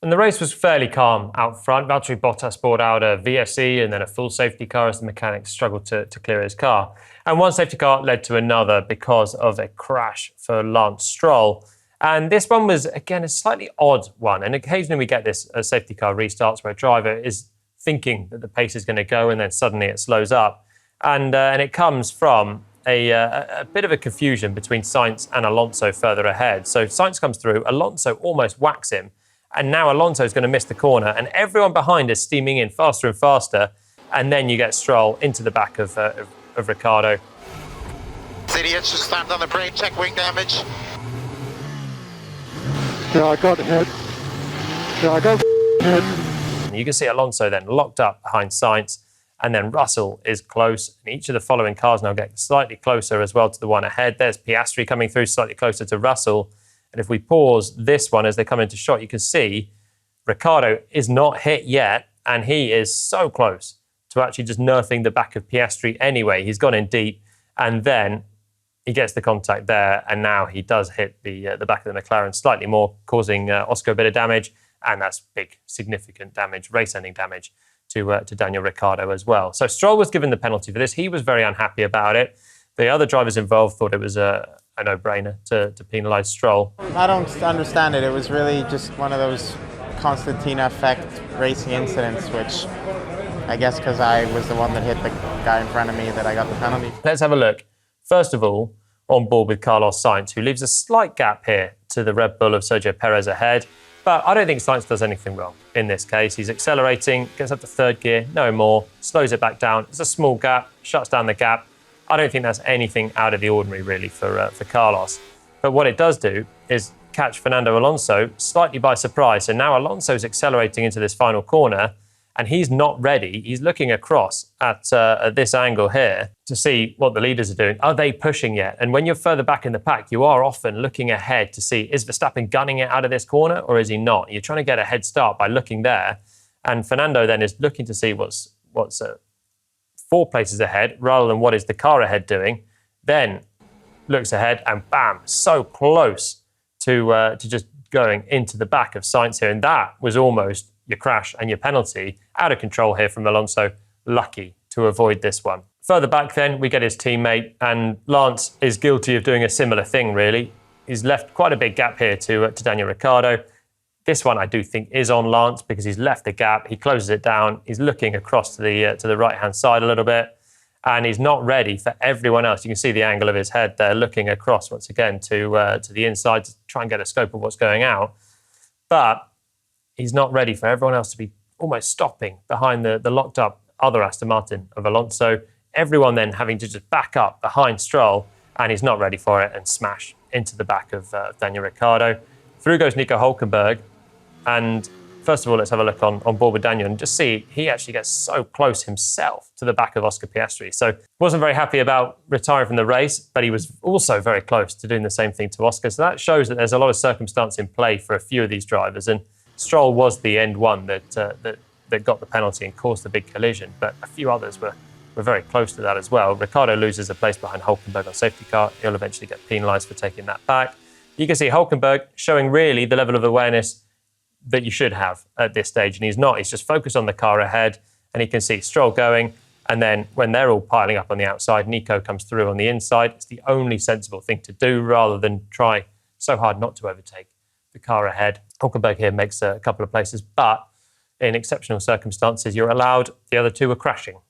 And the race was fairly calm out front. Valtteri Bottas brought out a VSE and then a full safety car as the mechanics struggled to clear his car. And one safety car led to another because of a crash for Lance Stroll. And this one was, again, a slightly odd one. And occasionally we get this safety car restarts where a driver is thinking that the pace is going to go and then suddenly it slows up. And it comes from a bit of a confusion between Sainz and Alonso further ahead. So Sainz comes through, Alonso almost whacks him. And now Alonso is going to miss the corner, and everyone behind is steaming in faster and faster. And then you get Stroll into the back of Ricciardo. Idiots just slammed on the brake, check wing damage. Yeah, I got hit. Yeah, I got hit. And you can see Alonso then locked up behind Sainz, and then Russell is close. And each of the following cars now get slightly closer as well to the one ahead. There's Piastri coming through slightly closer to Russell. And if we pause this one as they come into shot, you can see Ricciardo is not hit yet, and he is so close to actually just nerfing the back of Piastri anyway. He's gone in deep, and then he gets the contact there, and now he does hit the back of the McLaren slightly more, causing Oscar a bit of damage, and that's big, significant damage, race-ending damage to Daniel Ricciardo as well. So Stroll was given the penalty for this. He was very unhappy about it. The other drivers involved thought it was a no-brainer to penalise Stroll. I don't understand it. It was really just one of those Constantina effect racing incidents, which I guess because I was the one that hit the guy in front of me that I got the penalty. Let's have a look. First of all, on board with Carlos Sainz, who leaves a slight gap here to the Red Bull of Sergio Perez ahead. But I don't think Sainz does anything wrong in this case. He's accelerating, gets up to third gear, no more, slows it back down. It's a small gap, shuts down the gap. I don't think that's anything out of the ordinary, really, for Carlos. But what it does do is catch Fernando Alonso slightly by surprise. So now Alonso's accelerating into this final corner, and he's not ready. He's looking across at this angle here to see what the leaders are doing. Are they pushing yet? And when you're further back in the pack, you are often looking ahead to see, is Verstappen gunning it out of this corner or is he not? You're trying to get a head start by looking there. And Fernando then is looking to see what's 4 places ahead rather than what is the car ahead doing, then looks ahead and bam, so close to just going into the back of Sainz here. And that was almost your crash and your penalty. Out of control here from Alonso, lucky to avoid this one. Further back then, we get his teammate, and Lance is guilty of doing a similar thing, really. He's left quite a big gap here to Daniel Ricciardo. This one I do think is on Lance because he's left the gap. He closes it down. He's looking across to the right-hand side a little bit, and he's not ready for everyone else. You can see the angle of his head there, looking across once again to the inside to try and get a scope of what's going out. But he's not ready for everyone else to be almost stopping behind the locked-up other Aston Martin of Alonso. Everyone then having to just back up behind Stroll, and he's not ready for it and smash into the back of Daniel Ricciardo. Through goes Nico Hülkenberg. And first of all, let's have a look on board with Daniel and just see he actually gets so close himself to the back of Oscar Piastri. So wasn't very happy about retiring from the race, but he was also very close to doing the same thing to Oscar. So that shows that there's a lot of circumstance in play for a few of these drivers. And Stroll was the end one that got the penalty and caused the big collision, but a few others were very close to that as well. Ricciardo loses a place behind Hülkenberg on safety car. He'll eventually get penalised for taking that back. You can see Hülkenberg showing really the level of awareness that you should have at this stage, and he's not. He's just focused on the car ahead, and he can see Stroll going, and then when they're all piling up on the outside, Nico comes through on the inside. It's the only sensible thing to do rather than try so hard not to overtake the car ahead. Hülkenberg here makes a couple of places, but in exceptional circumstances, you're allowed. The other two were crashing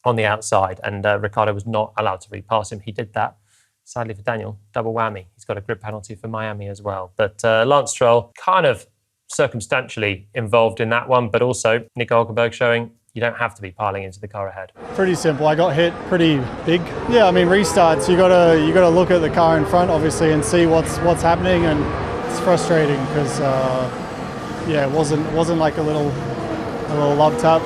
on the outside, and Ricciardo was not allowed to repass him. He did that. Sadly for Daniel, double whammy. He's got a grid penalty for Miami as well. But Lance Stroll kind of circumstantially involved in that one, but also Nico Hülkenberg showing you don't have to be piling into the car ahead. Pretty simple. I got hit pretty big. Yeah, I mean restarts. You gotta look at the car in front, obviously, and see what's happening, and it's frustrating because it wasn't like a little love tap.